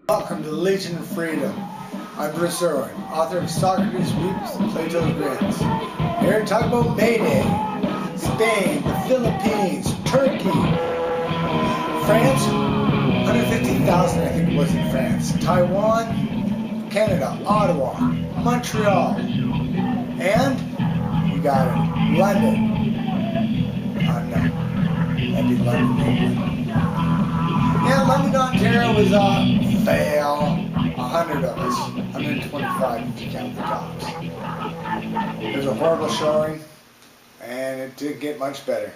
Welcome to the Legion of Freedom. I'm Bruce Irwin, author of Socrates Weeps and Plato's Rants. Here to talk about May Day, Spain, the Philippines, Turkey, France, 150,000 I think it was in France, Taiwan, Canada, Ottawa, Montreal, and you got it, London. No, that'd be London, England. Yeah, London, Ontario was a fail. 100 of us, 125 if you count the tops. It was a horrible showing, and it did get much better.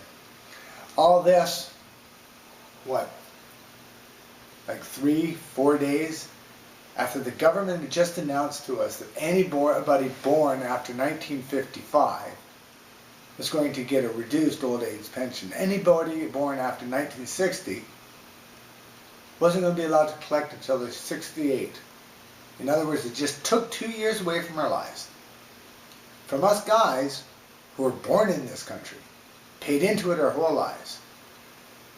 All this, what, like 3-4 days after the government had just announced to us that anybody born after 1955 was going to get a reduced old age pension. Anybody born after 1960 wasn't going to be allowed to collect until they're 68. In other words, it just took 2 years away from our lives. From us guys who were born in this country, paid into it our whole lives,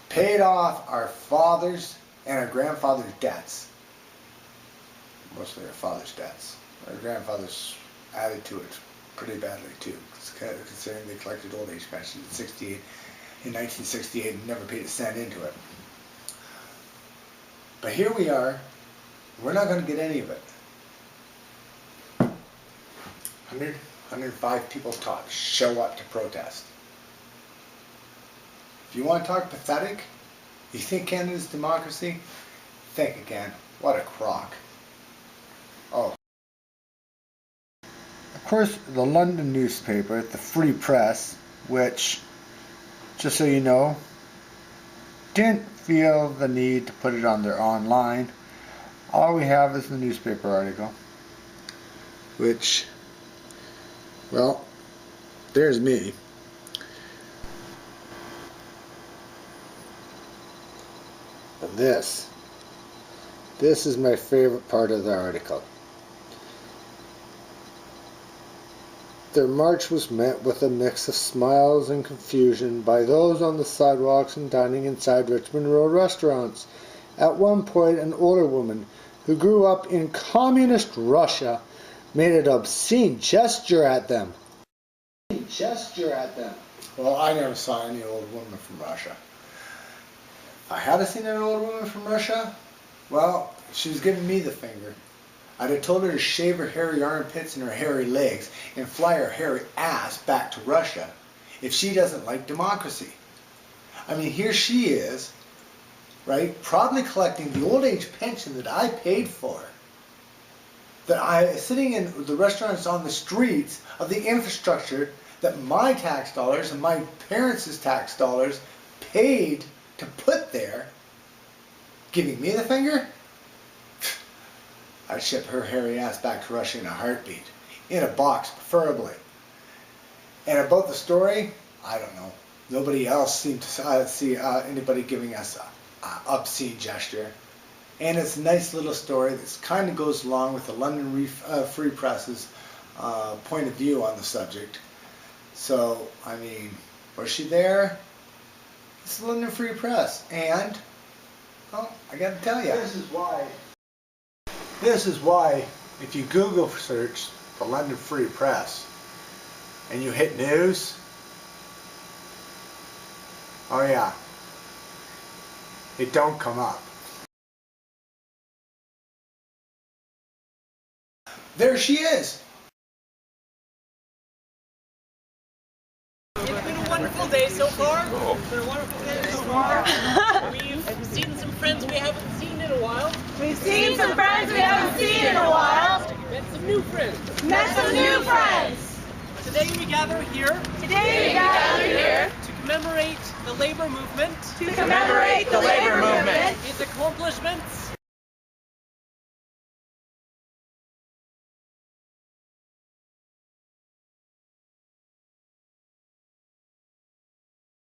paid off our fathers' and our grandfathers' debts. Mostly our fathers' debts. Our grandfathers added to it pretty badly too, considering they collected old age pension in 1968 and never paid a cent into it. But here we are, we're not going to get any of it. 105 people top show up to protest. If you want to talk pathetic, you think Canada's democracy? Think again. What a crock. Oh. Of course, the London newspaper, the Free Press, which, just so you know, didn't feel the need to put it on their online. All we have is the newspaper article, which, well, there's me. But this is my favorite part of the article. Their march was met with a mix of smiles and confusion by those on the sidewalks and dining inside Richmond Road restaurants. At one point, an older woman who grew up in communist Russia made an obscene gesture at them. Well, I never saw any old woman from Russia. If I had seen an old woman from Russia, well, she was giving me the finger. I'd have told her to shave her hairy armpits and her hairy legs and fly her hairy ass back to Russia if she doesn't like democracy. I mean, here she is, right, probably collecting the old age pension that I paid for, sitting in the restaurants on the streets of the infrastructure that my tax dollars and my parents' tax dollars paid to put there, giving me the finger? I'd ship her hairy ass back to Russia in a heartbeat. In a box, preferably. And about the story, I don't know. Nobody else seemed to see anybody giving us an obscene gesture. And it's a nice little story that kind of goes along with the London Free Press's point of view on the subject. So, I mean, was she there? It's the London Free Press. And, well, I gotta tell you. This is why, if you Google search the London Free Press and you hit news, oh yeah, it don't come up. There she is. It's been a wonderful day so far. It's been a wonderful day so far. We've seen some friends we haven't seen in a while. We've seen some friends we haven't seen in a while. Met some new friends. Today we gather here. To commemorate the labor movement. Its accomplishments.